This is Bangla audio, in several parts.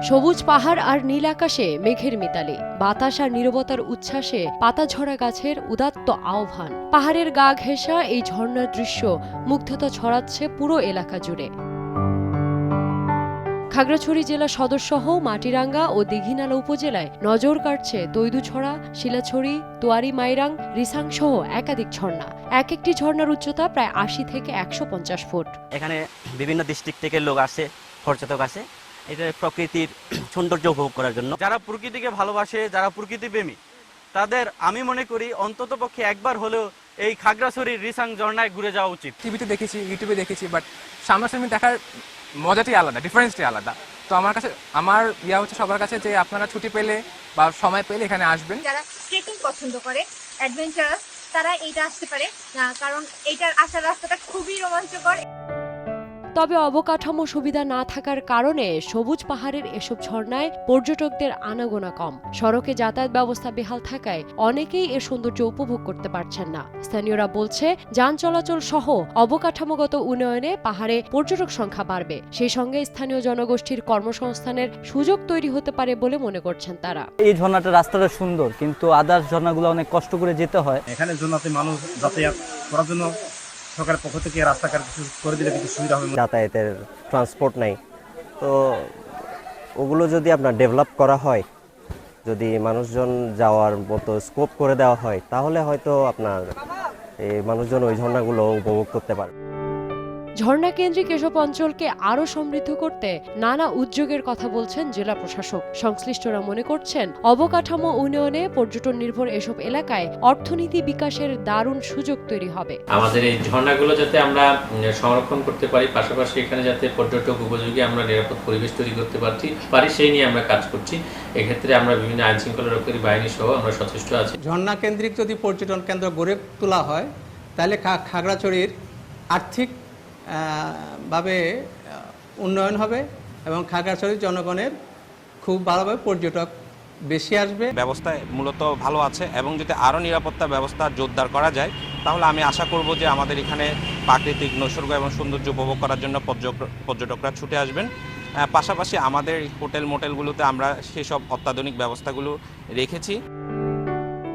সবুজ পাহাড় আর নীল আকাশে মেঘের মিতালি, বাতাস আর নীরবতার উচ্ছ্বাসে পাতাঝরা গাছের উদাত্ত আহ্বান। পাহাড়ের গা ঘেঁষা এই ঝর্ণার দৃশ্য মুগ্ধতা ছড়াচ্ছে পুরো এলাকা জুড়ে। খাগড়াছড়ি জেলা সদরসহ মাটিরাঙ্গা ও দীঘিনালা উপজেলায় নজর কাটছে তৈদুছড়া, শিলাছড়ি, তোয়ারি মাইরাং, রিসাং সহ একাধিক ঝর্ণা। এক একটি ঝর্ণার উচ্চতা প্রায় ৮০ থেকে ১৫০ ফুট। এখানে বিভিন্ন ডিস্ট্রিক্ট থেকে লোক আসে, পর্যটক আসে এটা প্রকৃতির সৌন্দর্য উপভোগ করার জন্য। যারা প্রকৃতিকে ভালোবাসে, যারা প্রকৃতি প্রেমী, তাদের আমি মনে করি অন্তত পক্ষে একবার হলেও এই খাগড়াছড়ির রিসাং ঝর্ণায় ঘুরে যাওয়া উচিত। টিভিতে দেখেছি, ইউটিউবে দেখেছি, বাট সামনাসামনি দেখার মজাটাই আলাদা, ডিফারেন্সটাই আলাদা। তো আমার কাছে হচ্ছে সবার কাছে যে আপনারা ছুটি পেলে বা সময় পেলে এখানে আসবেন। যারা ট্রেকিং পছন্দ করে, অ্যাডভেঞ্চারাস, তারা এইটা আসতে পারে, কারণ এইটার আসার রাস্তাটা খুবই রোমাঞ্চকর। তবে অবকাঠামো সুবিধা না থাকার কারণে সবুজ পাহাড়ের এসব ঝর্ণায় পর্যটকদের আনাগোনা কম। সড়কে যাতায়াত ব্যবস্থা বেহাল থাকায় অনেকেই এর সৌন্দর্য উপভোগ করতে পারছেন না। স্থানীয়রা বলছে, যান চলাচল সহ অবকাঠামোগত উন্নয়নে পাহাড়ে পর্যটক সংখ্যা বাড়বে, সেই সঙ্গে স্থানীয় জনগোষ্ঠীর কর্মসংস্থানের সুযোগ তৈরি হতে পারে বলে মনে করছেন তারা। এই ঝর্ণাটা রাস্তাটা সুন্দর, কিন্তু আদার্স ঝর্ণাগুলো অনেক কষ্ট করে যেতে হয়। এখানে জন্যতে মানুষ যাতায়াত করার জন্য সরকারের পক্ষ থেকে রাস্তাঘাট কিছু করে দিলে কিছু সুবিধা হবে। যাতায়াতের ট্রান্সপোর্ট নাই, তো ওগুলো যদি আপনার ডেভেলপ করা হয়, যদি মানুষজন যাওয়ার মতো স্কোপ করে দেওয়া হয়, তাহলে হয়তো আপনার এই মানুষজন ওই ঝর্ণাগুলো উপভোগ করতে পারবে। ঝর্ণা কেন্দ্রিক এসব অঞ্চলকে আরও সমৃদ্ধ করতে নানা উদ্যোগের কথা বলছেন জেলা প্রশাসক। সংশ্লিষ্টরা মনে করছেন, অবকাঠামো উন্নয়নে পর্যটন নির্ভর এসব এলাকায় অর্থনীতি বিকাশের দারুণ সুযোগ তৈরি হবে। আমাদের এই ঝর্ণাগুলো যাতে আমরা সংরক্ষণ করতে পারি, পাশাপাশি এখানে যাতে পর্যটক উপযোগী আমরা নিরাপদ পরিবেশ তৈরি করতে পারি, সেই নিয়ে আমরা কাজ করছি। এক্ষেত্রে আমরা বিভিন্ন আইন শৃঙ্খলা রক্ষাকারী বাহিনী সহ আমরা সচেষ্ট আছি। ঝর্ণা কেন্দ্রিক যদি পর্যটন কেন্দ্র গড়ে তোলা হয়, তাহলে খাগড়াছড়ির আর্থিক ভাবে উন্নয়ন হবে এবং খাগড়াছড়ির জনগণের খুব ভালোভাবে পর্যটক বেশি আসবে। ব্যবস্থা মূলত ভালো আছে এবং যদি আরও নিরাপত্তা ব্যবস্থা জোরদার করা যায়, তাহলে আমি আশা করব যে আমাদের এখানে প্রাকৃতিক নৈসর্গ এবং সৌন্দর্য উপভোগ করার জন্য পর্যটকরা ছুটে আসবেন। পাশাপাশি আমাদের হোটেল মোটেলগুলোতে আমরা সেসব অত্যাধুনিক ব্যবস্থাগুলো রেখেছি।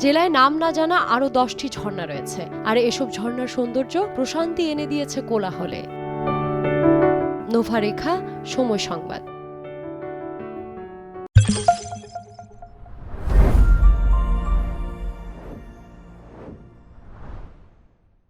জেলায় নাম না জানা আরও 10টি ঝর্ণা রয়েছে, আর এসব ঝর্ণার সৌন্দর্য প্রশান্তি এনে দিয়েছে কোলাহলে। নোভা রেখা, সময় সংবাদ।